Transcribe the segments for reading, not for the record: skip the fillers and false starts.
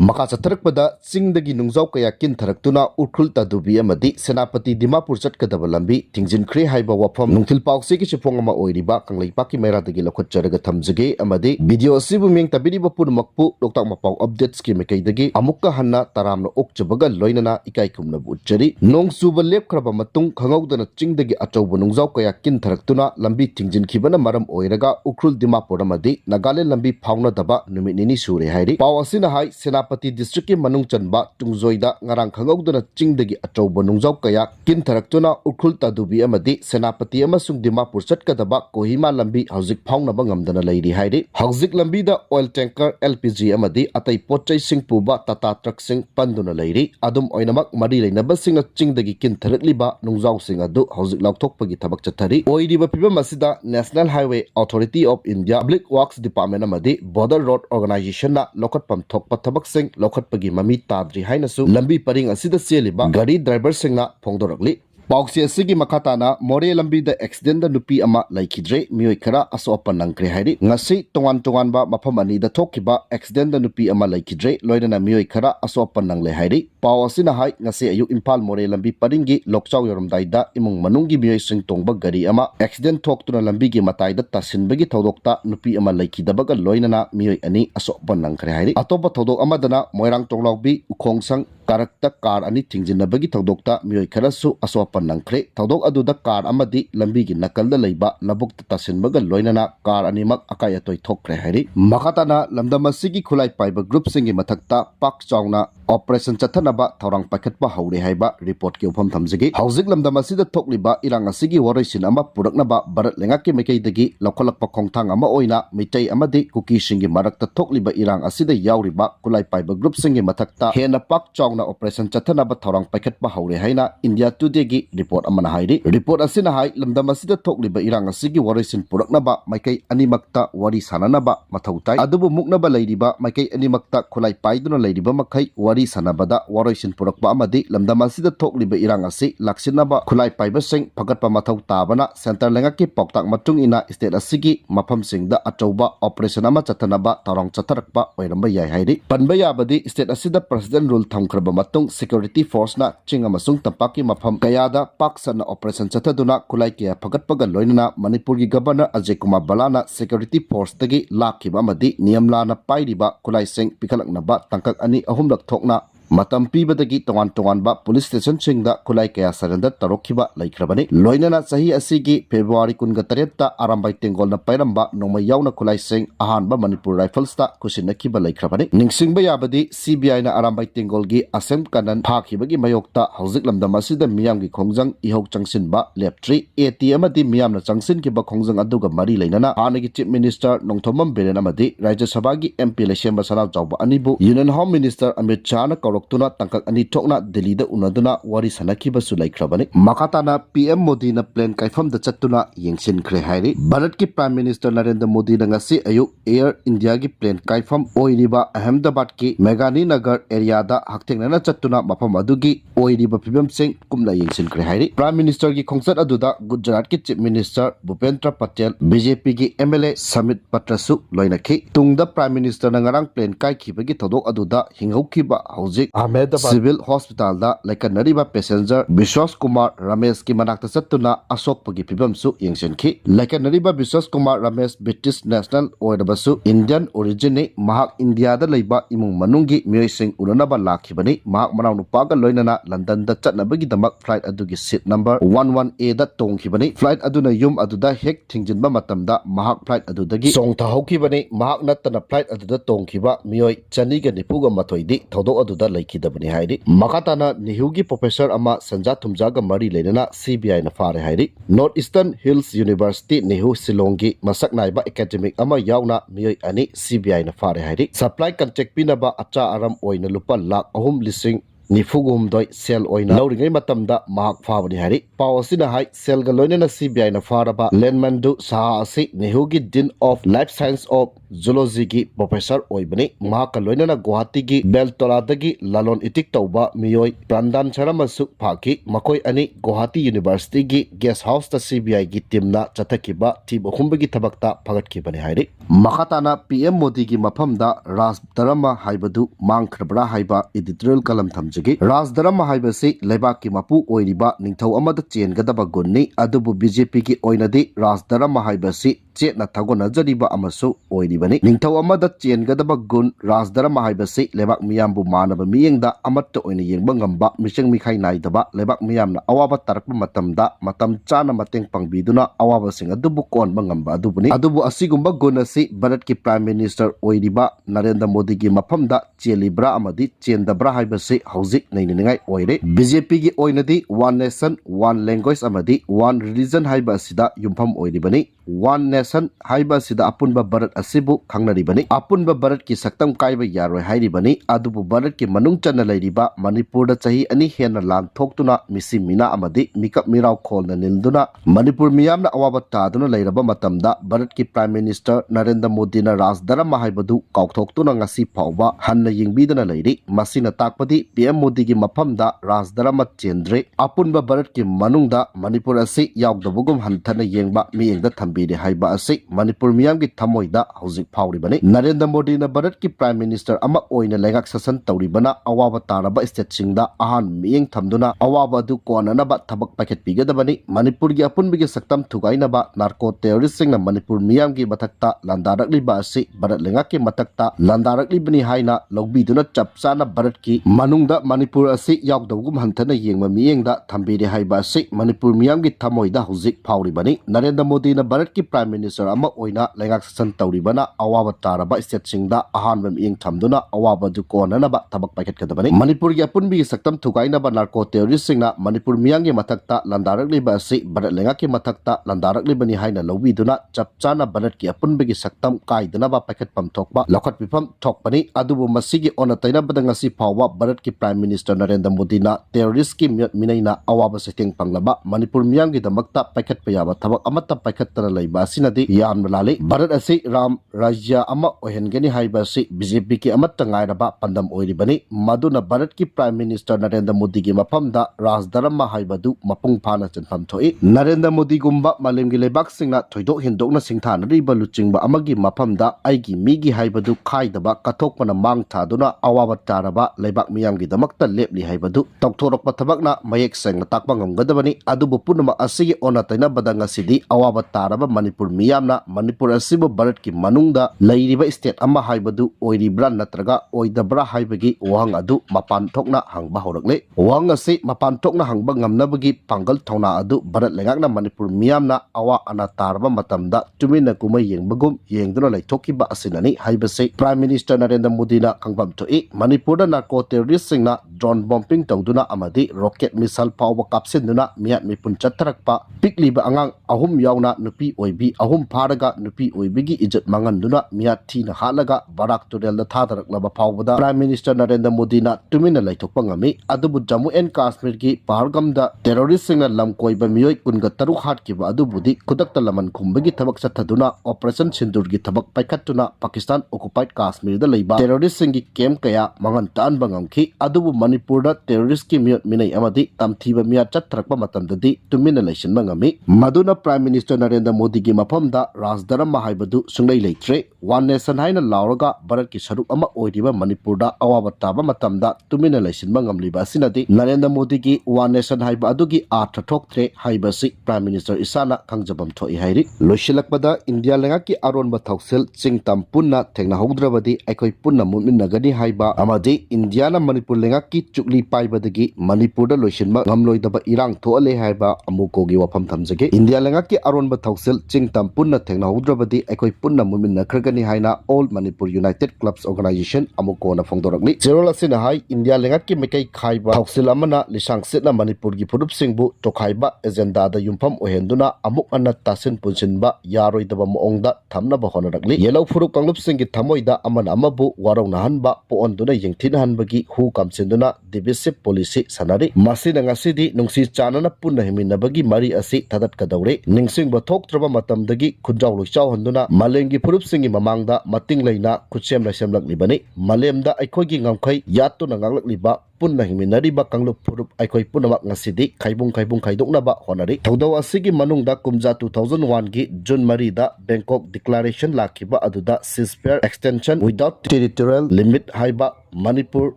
Maka Chatharakpada Chingdei Nungjao kaya Kintharaktuna Ukhul Tadubi amadi Senapati Dimapur chatkadaba lambi Tingjinkhre haiba wafam Nungthil Paukse ki chipong ama oiriba Kangleipaki Mairadagi lokhotjaraga thamjage amadi video asibu ming tabiriba punumakpu Loktak Mapau updates ki mekaidagi amukka hanna taramna okjabaga loinana ikaikumna butjari Nong suba lepkhraba matung khangawdana Chingdei Achouba Nungjao kaya Kintharaktuna lambi Tingjinkhibana maram oiraga Ukhul Dimapur amadi Nagaland lambi phaunadaba numit nini sure hairi Pau asina hai Senapati district ki manung chanba tungzoida ngarang khangawdana Chingdei Achouba Nungjao kaya Kintharaktuna Ukhul Tadubi amadi Senapati amasung Dimapur chatkadaba Kohima lambi hauzik phaunaba ngamdana leiri hairi hauzik lambi da oil tanker LPG amadi atai potchai sing puba Tata truck sing panduna leiri adum oinamak mari leinaba singa Chingdei Kintharakliba Nungjao sing adu hauzik lauthokpagi thabak chathari oiriba pibam asida National Highway Authority of India Public Works Department amadi Border Road Organization na lokatpam thokpa thabak sing lokhatpagi mami tadri hainasu lambi paring asida seliba gari driver singna phongdorakli Paukse asigi makatana more lambi da accident da Nupi ama laikidre mioi khara asopa nangkre hairi ngasi tongan ba mafam ani da thokiba accident da Nupi ama laikidre loidana mioi khara asopa nangle hairi Pau asina hai ngasi ayu Impal more lambi paringi lokchau yoromdai da imung manunggi mioi sing tongba gari ama accident thoktuna lambi gi matai da tasinbagi thodokta Nupi ama laikidabaga loinana mioi ani asopa nangkre hairi atopa thodok amadana moirang tonglaubi ukhongsang karakta kar ani thingjinabagi thodokta mioi kharasu asopa nangkre thodok aduda kar amadi lambi gi nakalda leiba labukta tasinbaga loinana kar animak akaya toy thokre hairi makatana lamdamasigi khulai paiba group singi mathakta Pak-Shanna Operation Chatha naba thorang pakhatpa haure haiba report ki ufam thamjagi hauzik lamdamasida thokliba irang asigi warisin ama puraknaba barat lengaki mekeidagi lokholakpa khongthang ama oina mitai amadi kuki singi marakta thokliba irang asida yauriba kulai paiba group singi mathakta hena Pak-Shanna Operation Chatha naba thorang pakhatpa haure haina India Today gi report amana hairi report asina hai lamdamasida thokliba irang asigi warisin puraknaba maikai animakta wari sananaba mathautai adubu muknaba leiriba maikai animakta khulai paiduna leiriba makai wari sanabada waroisin purakpa amadi lamdamasida thokliba irang asi laksinaba khulai paiba sing phagatpa mathau tabana center lengaki poktak matung ina state asigi mafam singda Achouba operation ama chathanaba tarong chatharakpa oiramba yai hairi panba yabadi state asida president rule thamkraba matung security force na chinga masung tampaki mafam kayada Pak-Shanna operation chathaduna khulai kya phagatpaga loinana Manipur gi governor Ajay Kumar Balana security force tagi lakhiba amadi niyamlana pairiba khulai sing pikhalaknaba tangkak ani ahumlak thokna matam pibadagi tongan ba police station singda khulai kaya surrender tarokhiba laikhrabani loinana sahi asigi February 28 ta arambai tengol na pairamba nongma yauna khulai sing ahanba Manipur rifles ta kusinakhiba laikhrabani ningsingba yabadi CBI na arambai tengol gi asem kanan phakibagi mayokta hauzik lamdam asida miyam gi khongjang ihok changsin ba leptri ATM adi miyam na changsin ki ba khongjang aduga mari leinana hanagi chief minister nongthomam beren amadi Rajya Sabha gi MP lesemba sanal jawba anibu Union Home Minister Amit Shah na tuna tangkak ani thokna Delhi da unaduna wari sanakhiba su laikhrabani makatana PM Modi na plan kaifam da chatuna yengsin khre hairi Bharat ki Prime Minister Narendra Modi na ngasi ayu Air India gi plan kaifam oiriba Ahmedabad ki Meghani Nagar area da haktengnana chatuna mafam adugi oiriba pibam sing kumna yengsin khre hairi Prime Minister gi khongsat aduda Gujarat ki Chief Minister Bhupendra Patel BJP gi MLA Samit Patrasu loinakhi tungda Prime Minister na ngarang plan kai khibagi thodok aduda hinghaukiba hauzik Ahmedabad Civil Hospital da laikanariba passenger Vishwas Kumar Ramesh ki manakta chattuna asokpagi pibamsu yengsenki laikanariba Vishwas Kumar Ramesh British national oirabasu Indian origin ni mahak India da leiba imung manunggi miyoi unanaba lakhibani mahak manau nupaga loinana London da chatnabagi damak flight adugi seat number 11A da tongkhibani flight aduna yum aduda hek thingjinba matamda mahak flight adudagi songtha hokibani mahak natana flight aduda tongkhiba miyoi chaniga nipuga mathoidi thodok aduda laikidabani hairi makatana Nehugi professor ama Sanja Thumjaga mari leinana CBI na fare hairi North Eastern Hills University Nehu Silongi masak naiba academic ama yauna miyoi ani CBI na fare hairi supply contract pinaba acha aram oina lupa lakh ahum lising निफुगुमदोय सेल ओइना लौरिङै matamda mahak fabani hari paw asina hai sel ga loinena CBI na faraba landmandu saha asi nehugi Dean of Life Science of Zoology gi professor oibani mahak loinena Guwahati gi Beltoladagi lalon itik tauba miyoi Prandan Charamasu phaki makoi ani Guwahati University gi guest house ta CBI gi team na chathakiba team ohumbagi thabakta phagatkibani hari makhatana PM Modi gi mafamda Raj Dharma haibadu mangkhrabra haiba editorial kalam thamjagi Raj Dharma haibasi lebak ki mapu oiriba ningthau amada chengadaba gunni adubu BJP ki oinadi Raj Dharma haibasi chetna thagona jariba amasu oiribani ningthau amada chengadaba gun Raj Dharma haibasi lebak miyambu manaba miyengda amatta oina yengba ngamba miseng mikhai naidaba lebak miyamna awaba tarakpa matamda matam chana mateng pangbiduna awaba sing adubu konba ngamba adubuni adubu asigumba gun asi Bharat ki Prime Minister oiriba Narendra Modi gi mafamda chelibra amadi chendabra haibasi hauzik nainingai oire BJP gi oinadi one nation one language amadi one religion haiba asida yumpham oiribani one nation haiba sida apunba Bharat asibu khangnaribani apunba Bharat ki saktam kaiba yaroi hairibani adubu Bharat ki manung chana lairiba Manipur da chahi ani hena lang thoktuna misi mina amadi mikap mirau kholna nilduna Manipur miyamna awaba taduna lairaba matamda Bharat ki Prime Minister Narendra Modi na Raj Dharma haibadu kauthoktuna ngasi phauba hanna yingbidana lairi masina takpadi PM Modi gi mafamda Raj Dharma cendre apunba Bharat ki manungda Manipur asi yaugdabugum hanthana yengba miyengda thambide haiba asi Manipur miyam gi thamoida hauzik phauribani Narendra Modi na Bharat ki Prime Minister ama oina lengak sasan tauribana awaba taraba state singda ahan miyeng thamduna awaba du konanaba thabak paket pigadabani Manipur gi apunbi gi saktam thugainaba narco terrorist singna Manipur miyam gi mathakta landarakliba asi Bharat lengak ki mathakta landaraklibani haina logbiduna chapchana Bharat ki manungda Manipur asi yaugdabugum hanthana yengma miyengda thambide haiba asi Manipur miyam gi thamoida hauzik phauribani Narendra Modi na Bharat ki Prime Minister ama oina lengak sasan tauribana awaba taraba state singda ahanba miyeng thamduna awaba du konanaba thabak paket kadabani Manipur gi apunbi saktam thugainaba narco terrorist singna Manipur miyang gi mathakta landarakliba asi Bharat lengak ki mathakta landaraklibani haina lobiduna chapchana Bharat ki apunbi gi saktam kaidanaba paket pamthokba lokhat pifam thokpani adubu masigi ona tainabada ngasi phawwa Bharat ki Prime Minister Narendra Modi na terrorist ki miyat minaina awaba seteng panglaba Manipur miyam gi damakta paket payaba thabak amata paket tana laiba asinadi yamna lale Bharat asi ram rajya ama ohengeni haiba asi BJP ki amatta ngairaba pandam oiribani maduna Bharat ki Prime Minister Narendra Modi gi mafamda Raj Dharma haibadu mapung phana chanpham thoi Narendra Modi gumba malemgi lebak singna thoidok hindokna singthanariba luchingba amagi mafamda aigi migi haibadu khaidaba kathokpana mang thaduna awaba taraba lebak miyamgi damakta lepli haibadu tokthorokpa thabakna mayek sengna takpa ngamgadabani adubu punama asigi ona taina badanga sidi awaba taraba Manipur miyamna Manipur asibu Bharat ki manungda lairiba state ama haibadu oiribra natraga oidabra haibagi wahang adu mapan thokna hangba horakle wahang asi mapan thokna hangba ngamnabagi pangal thona adu Bharat lengakna Manipur miyamna awa ana taraba matamda tumina kumai yengbagum yengduna laithokiba asinani haibase Prime Minister Narendra Modi na kangbam thoi Manipur da narco terrorist singna drone bombing tawduna amadi rocket missile pawba kapsinduna miyat mipun chatharakpa pikliba angang ahum yauna nupi oibi ahum pharaga nupi oibigi ijat manganduna miyat thina halaga barak turel da thadaraknaba phawbada Prime Minister Narendra Modi na tumina laithokpa ngami adubu Jammu and Kashmir gi Pahalgam da terrorist singna lamkoiba miyoi kunga taruk hatkiba adubudi khudakta laman khumbagi thabak chathaduna Operation Sindur gi thabak paikhatuna Pakistan occupied Kashmir da leiba terrorist singi camp kaya mangan tan bangamki adubu Manipur da terrorist ki miyot minai amadi tamthiba miyat chatharakpa matamdadi tumina laisinba ngami maduna Prime Minister Narendra Modi gi mafamda Raj Dharma haibadu sunglai leitre one nation haina lauraga Bharat ki saruk ama oiriba Manipur da awaba taba matamda tumina laisinba ngamliba sinadi Narendra Modi gi one nation haiba adugi artha thoktre haibasi Prime Minister isana khangjabam thoi hairi loisilakpada India lenga ki aronba thoksel chingtam punna thengna haudrabadi aikoi punna muminagani haiba amadi India na Manipur lenga ki chukli paibadagi Manipur da loisinba ngamloidaba irang thoale haiba amuko gi wafam thamjage India lenga ki aronba thoksel chingtam punna thengna haudrabadi aikoi punna muminakragani haina All Manipur United Clubs Organization amuko na phongdorakli Zerol asina hai India lenga ki mekai khaiba thoksel amana lisang setna Manipur gi purup singbu tokhaiba agenda da yumpham ohenduna amuk anna tasin punsinba yaroidaba moongda thamnaba honarakli yellow furup kanglupsingi thamoida amana amabu warau nahanba poonduna yengthin hanbagi hu kamsinduna ꯍꯥꯏꯗꯨꯅ divisive policy sanari masina ngasidi nungsi chanana punna himinabagi mari asi thadatkadawre ningsingba thoktraba matamdagi khunjaw loichaw handuna malengi phurupsingi mamangda mating leina khutsem laisemlaklibani malemda aikhogi ngamkhai yattuna nganglakliba punna himinariba kanglup phurup aikoi punamak ngasidi khaibung khaidoknaba honari thaudaw asigi manungda kumja 2001 gi June 3 da Bangkok declaration lakhiba aduda ceasefire extension without territorial limit haiba Manipur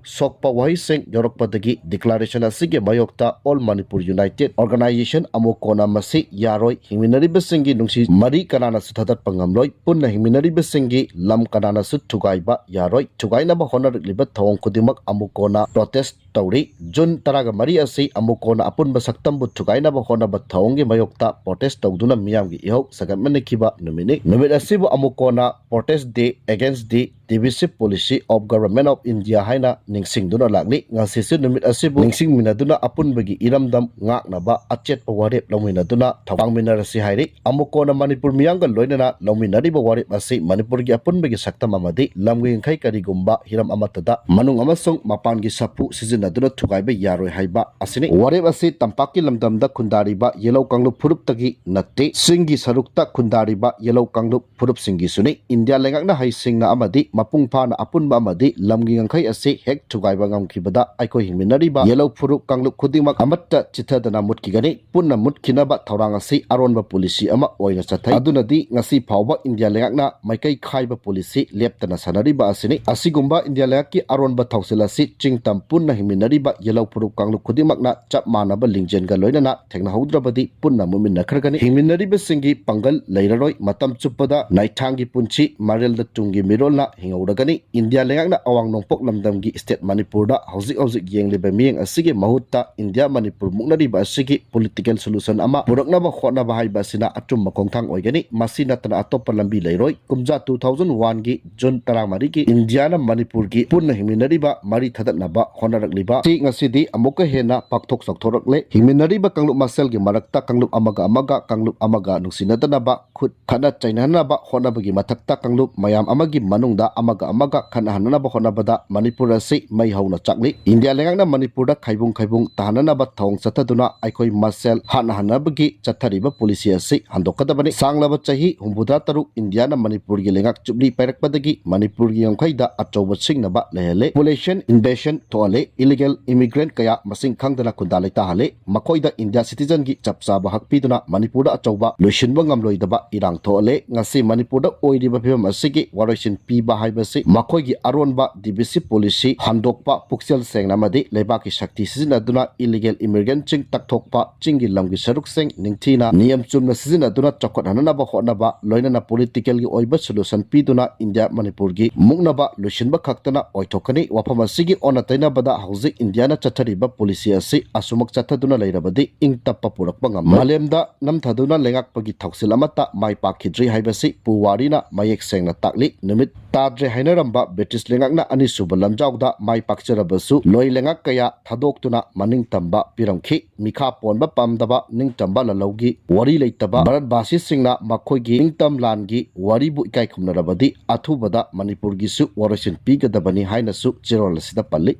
sokpa wahiseng yorokpadagi declaration asige mayokta All Manipur United Organization amokona masi yaroi himinaribasingi nungsi mari kanana suthadat pangamloi punna himinaribasingi lam kanana sut thugaiba yaroi thugainaba honarikliba thawong kudimak amokona protest tauri June taraga mari asi amokona apunba saktambu thugainaba honaba thawongi mayokta protest tawduna miyamgi ihau sagatmanikhiba numit asibu amokona protest day against the divisive policy of government of India haina ningsingduna lakli ngasisu numit asibu ningsing minaduna apunbagi iramdam ngaknaba achetpa warep lawminaduna thawangminarasi hairi amokona Manipur miyanga loinana lawminariba warep asi Manipurgi apunbagi saktam amadi lamgingkhai karigumba hiram amatada manung amasung mapangi sapu sizinaduna thugaiba yaroi haiba asini warep asi tampaki lamdamda khundariba yellow kanglup phuruptagi natte singi sarukta khundariba yellow kanglup phurup singi suni India lengakna haisingna amadi mapung phana apunba amadi lamgi ngangkhai asi hek thugaiba ngamkhibada aikoi hingminariba yellow phurup kanglup khudimak amatta chithadana mutkigani punna mutkinaba thorang asi aronba policy ama oina chathai adunadi ngasi phawba India lengakna maikai khaiba policy leptana sanariba asini asigumba India lengaki aronba thausil asi chingtam punna hingminariba yellow phurup kanglup khudimakna chap manaba lingjenga loinana thengna haudrabadi punna muminna khargani hingminariba singi pangal leiraroi matam chuppada naithangi punchi marelda tungi mirolna hingauragani India lengakna awang nongpok lamdamgi state Manipurda hauzik yengliba miyeng asigi mahutta India Manipur muknariba asigi political solution ama puraknaba khotnaba haiba sina atumma khongthang oigani masina tana atopa lambi leiroi kumja 2001 gi June 13 gi India na Manipur gi punna hingminariba mari thadatnaba honarakliba si ngasidi amuka hena pakthok sakthorakle hingminariba kanglup masel gi marakta kanglup amaga nungsinadnaba khut khana chainanaba honabagi mathakta kanglup mayam amagi manungda amaga khana hananaba honabada Manipur asi mai hauna chakli India lengakna Manipurda khaibung tahananaba thawng chathaduna aikoi masel hanabagi chathariba policy asi handokadabani sanglaba chahi humbudra taruk India na Manipur gi lengak chupli pairakpadagi Manipur gi ngangkhaida achouba singnaba lehele population invasion thoale illegal immigrant kaya masing khangdana kundalai tahale makoida India citizen gi chapchaba hakpiduna Manipurda achouba loisinba ngamloidaba irang thoale ngasi Manipurda oiriba phibam asigi waroisin piba haibasi makoigi aronba divisive policy handokpa puksel sengnamadi lebaki shakti sizinaduna illegal immigrant ching takthokpa chingi lamgi saruk seng ningthina niyam chumna sizinaduna chakot hananaba hotnaba loinana political gi oiba solution piduna India Manipur gi muknaba loisinba khaktana oithokani wafam asigi onataina bada hauzik India na chathariba policy asi asumak chathaduna leirabadi ingtappa purakpa ngam malemda namthaduna lengakpagi thausil amata mai pakhidri haibasi puwarina mayek sengna takli numit tadre hainaramba British lengakna anisuba lamjawda mai pakcharabasu loi lengak kaya thadoktuna maningtamba piramkhi mikha ponba pamdaba ningtamba lalaugi wari leitaba bharatbasi singna makhoigi ningtam langi waribu ikai khumnarabadi athubada Manipur gisu warasin pigadabani hainasu chirol asida palli